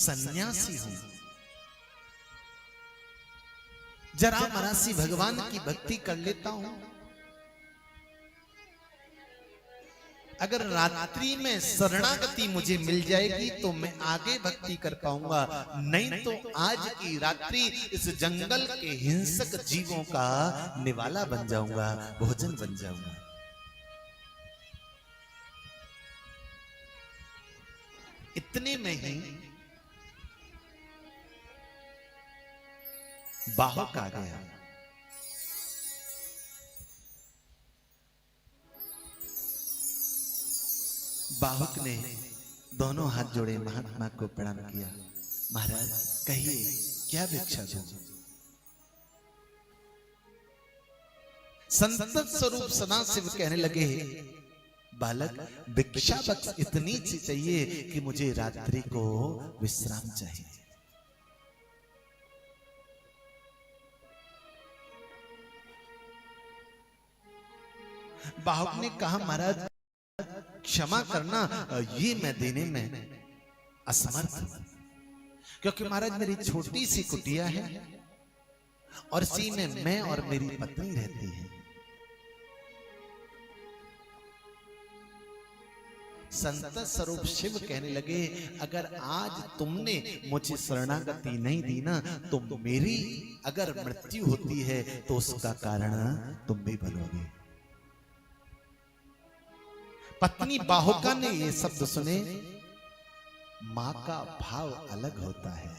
सन्यासी हूं, जरा मरासी भगवान की भक्ति कर लेता हूं। अगर रात्रि में शरणागति मुझे मिल जाएगी तो मैं आगे भक्ति कर पाऊंगा, नहीं तो आज की रात्रि इस जंगल के हिंसक जीवों का निवाला बन जाऊंगा, भोजन बन जाऊंगा। इतने में ही बाहुक आ गया। बाहुक ने दोनों हाथ जोड़े महात्मा को प्रणाम किया। महाराज कहिए क्या भिक्षा दूं? संत स्वरूप सदाशिव कहने लगे, बालक भिक्षा बख्श इतनी सी चाहिए कि मुझे रात्रि को विश्राम चाहिए। बाहुक ने कहा, महाराज क्षमा करना, ये मैं देने में असमर्थ हूं, क्योंकि महाराज मेरी छोटी सी कुटिया है और इसी में मैं और मेरी पत्नी रहती है। संत स्वरूप शिव कहने लगे, अगर आज तुमने मुझे शरणागति नहीं दी ना, तो मेरी अगर मृत्यु होती है तो उसका कारण तुम भी बनोगे। पत्नी बाहुका ने ये शब्द सुने, मां का भाव अलग होता है।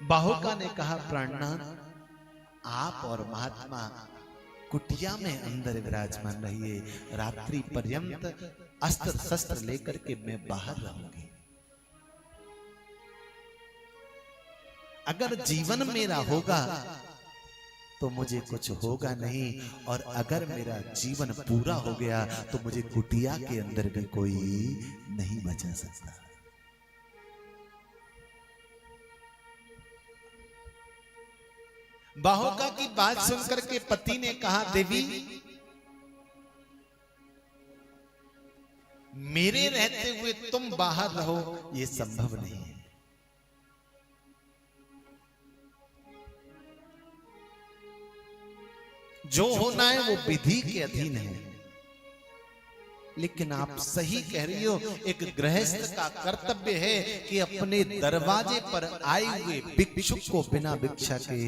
बाहुका ने कहा, प्राणनाथ आप और महात्मा कुटिया में अंदर विराजमान रहिए, रात्रि पर्यंत अस्त्र शस्त्र लेकर के मैं बाहर रहूंगी। अगर जीवन मेरा होगा तो मुझे कुछ होगा नहीं, और अगर मेरा जीवन पूरा हो गया तो मुझे कुटिया के अंदर भी कोई नहीं बचा सकता। बाहुका की बात सुनकर के पति ने कहा, देवी मेरे रहते हुए तुम बाहर रहो, यह संभव नहीं है। जो होना है वो विधि के अधीन है। लेकिन आप सही कह रही हो, एक गृहस्थ का कर्तव्य है कि अपने दरवाजे पर आए हुए भिक्षुक को बिना भिक्षा के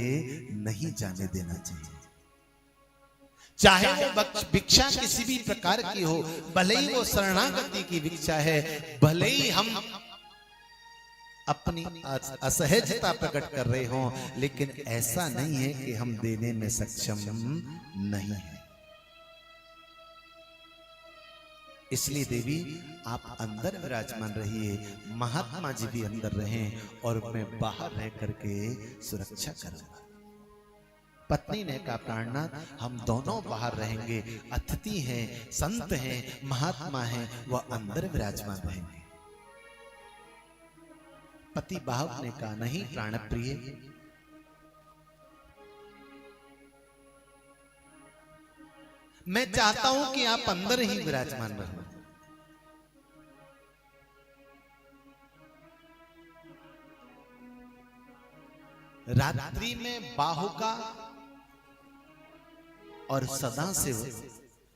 नहीं जाने देना चाहिए। चाहे वो भिक्षा किसी भी प्रकार की हो, भले ही वो शरणागति की भिक्षा है, भले ही हम अपनी असहजता प्रकट कर रहे हो, लेकिन ऐसा नहीं है कि हम देने में सक्षम नहीं है। इसलिए देवी आप अंदर विराजमान रहिए, महात्मा जी भी अंदर रहें और मैं बाहर रह करके सुरक्षा करूंगा। पत्नी ने कहा, प्राणनाथ हम दोनों बाहर रहेंगे, अतिथि हैं, संत हैं, महात्मा हैं, वह अंदर विराजमान रहेंगे। पति बाहुक ने कहा, नहीं प्राण प्रिय, मैं चाहता हूं कि आप अंदर ही विराजमान रहो। रात्रि में बाहुका और सदाशिव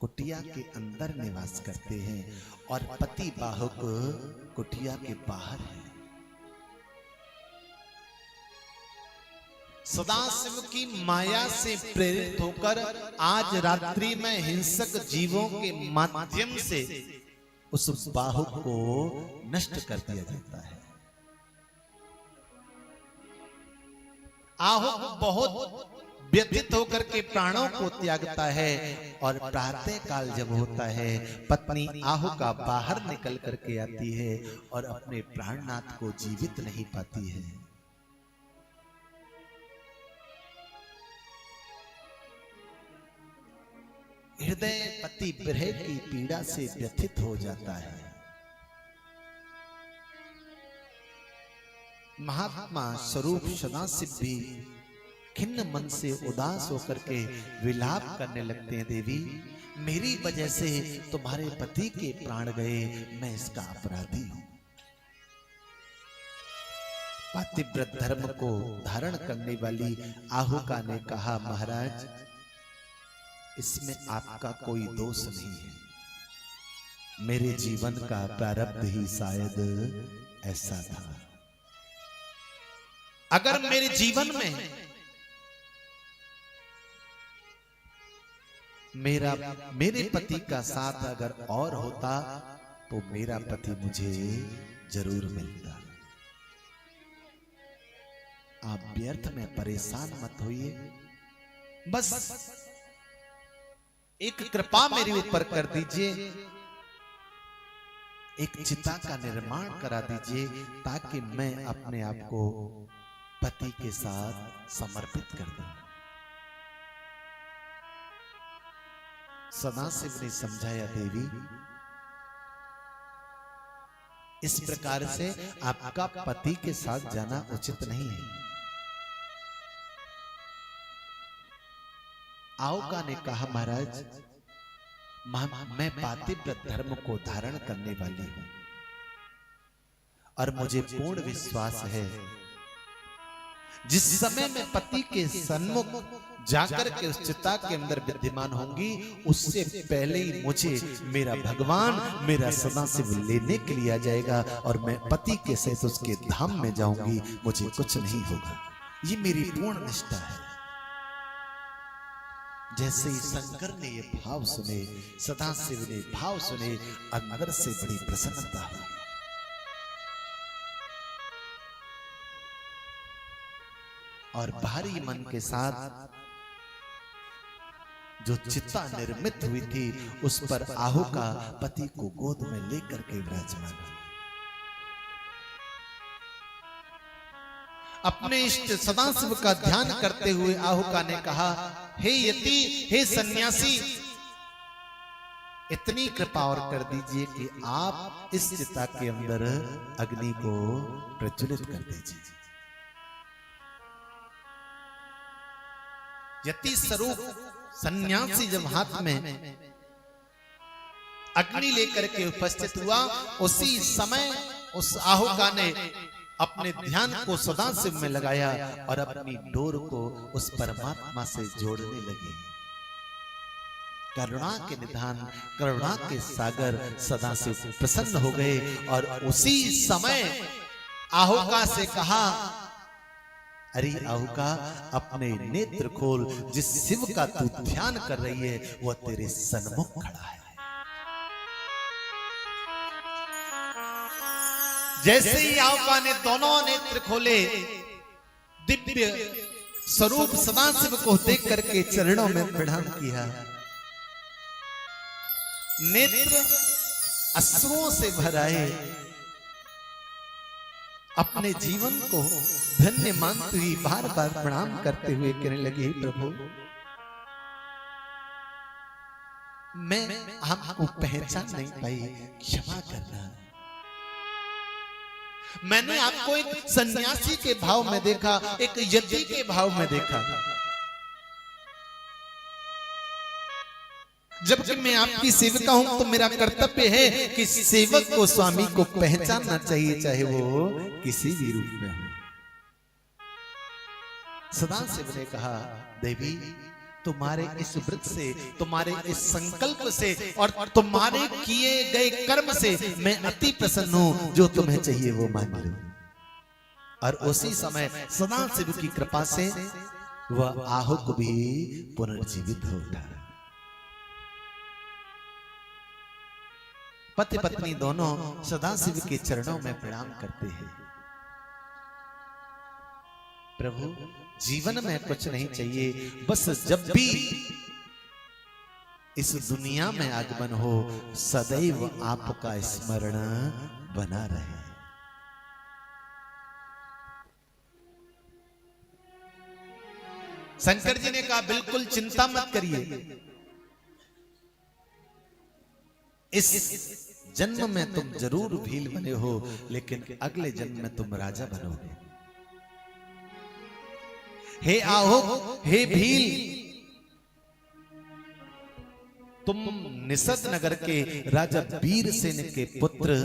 कुटिया के अंदर निवास करते हैं और पति बाहुक कुटिया के बाहर है। सदाशिव की माया से प्रेरित होकर आज रात्रि में हिंसक जीवों के माध्यम से उस बाहुक को नष्ट कर दिया जाता है। आहुक बहुत व्यथित होकर के प्राणों को त्यागता है और प्रातः काल जब होता है, पत्नी आहुका बाहर निकल करके आती है और अपने प्राणनाथ को जीवित नहीं पाती है। हृदय पति विरह की पीड़ा से व्यथित हो जाता है। महात्मा स्वरूप सदाशिव भी खिन्न मन से उदास होकर के विलाप करने लगते हैं, देवी मेरी वजह से तुम्हारे पति के प्राण गए, मैं इसका अपराधी हूं। पातिव्रत धर्म को धारण करने वाली आहुका ने कहा, महाराज इसमें आपका कोई दोष नहीं है, मेरे जीवन का प्रारब्ध ही शायद ऐसा था। अगर मेरे जीवन में मेरे पति का साथ अगर और होता तो मेरा पति मुझे जरूर मिलता। आप व्यर्थ में परेशान मत होइए, बस एक कृपा मेरे ऊपर कर दीजिए, एक चिता का निर्माण करा दीजिए ताकि मैं अपने आप को पति के साथ समर्पित कर दूं। सदाशिव ने समझाया, देवी इस प्रकार से आपका पति के साथ जाना उचित नहीं है। आहुका ने कहा, महाराज मैं पातिव्रत धर्म को धारण करने वाली हूं और मुझे पूर्ण विश्वास है जिस समय मैं पति के सन्मुख जाकर के उस चिता के अंदर विद्यमान होंगी, उससे पहले ही मुझे मेरा भगवान, मेरा सदाशिव लेने के लिए आ जाएगा और मैं पति के सहित उसके धाम में जाऊंगी, मुझे कुछ नहीं होगा। ये मेरी पूर्ण निष्ठा है। जैसे ही शंकर ने ये भाव सुने, सदाशिव ने भाव सुने, अंदर से बड़ी प्रसन्नता हुई। और भारी मन के साथ जो चिता निर्मित हुई थी उस पर आहुका पति को गोद में लेकर के विराजमान हुई। अपने इष्ट सदाशिव का ध्यान करते हुए आहुका ने कहा, हे यति, हे सन्यासी, इतनी कृपा और कर दीजिए कि आप इस चिता के अंदर अग्नि को प्रज्वलित कर दीजिए। यति स्वरूप सन्यासी जब हाथ में अग्नि लेकर के उपस्थित हुआ, उसी समय उस आहुका ने अपने ध्यान को सदाशिव में लगाया और अपनी डोर को उस परमात्मा से जोड़ने लगी। करुणा के निधान, करुणा के सागर सदाशिव प्रसन्न हो गए और उसी समय आहुका से कहा, अरे आहुका, अपने नेत्र खोल, जिस शिव का तू ध्यान कर रही है वह तेरे सन्मुख खड़ा है। जैसे ही आहुका ने दोनों नेत्र खोले, दिव्य स्वरूप सदाशिव को देख करके चरणों में प्रणाम किया। नेत्र अश्रुओं से भर आए, अपने जीवन को धन्य मानती हुई बार बार प्रणाम करते हुए कहने लगे, प्रभु मैं आपको पहचान नहीं पाई, क्षमा करना। मैंने आपको एक सन्यासी के भाव में देखा, एक यति के भाव में देखा, जबकि मैं आपकी सेविका हूं तो मेरा कर्तव्य है कि सेवक को स्वामी को पहचानना चाहिए, चाहे वो किसी भी रूप में हो। सदाशिव ने कहा, देवी तुम्हारे इस व्रत से, तुम्हारे इस संकल्प से और तुम्हारे किए गए कर्म से मैं अति प्रसन्न हूं, जो तुम्हें चाहिए वो मांग लो। और उसी समय सदाशिव की कृपा से वह आहुक भी पुनर्जीवित हो उठा। पति पत्नी दोनों सदाशिव के चरणों में प्रणाम करते हैं। प्रभु जीवन में कुछ नहीं चाहिए, बस जब भी इस दुनिया में आगमन हो सदैव आपका स्मरण बना रहे। शंकर जी ने कहा, बिल्कुल चिंता मत करिए, इस जन्म में तुम जरूर भील बने हो, लेकिन अगले जन्म में तुम राजा बनोगे। हे आहुक, हे भील, तुम निषद नगर के राजा वीरसेन के पुत्र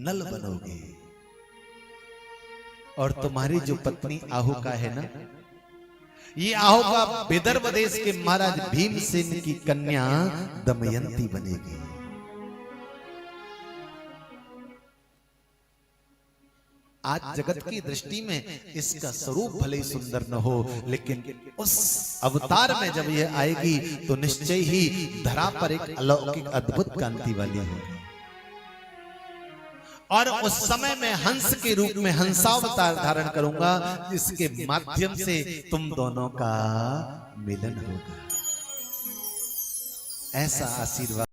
नल बनोगे और तुम्हारी जो पत्नी आहुका है ना, ये आहुका विदर्भ देश के महाराज भीमसेन की कन्या दमयंती बनेगी। आज जगत की दृष्टि में इसका स्वरूप भले ही सुंदर न हो, लेकिन उस अवतार में जब यह आएगी तो निश्चय ही धरा पर एक अलौकिक अद्भुत कांति वाली होगी। और उस समय में हंस के रूप में हंसावतार धारण करूंगा, जिसके माध्यम से तुम दोनों का मिलन होगा। ऐसा आशीर्वाद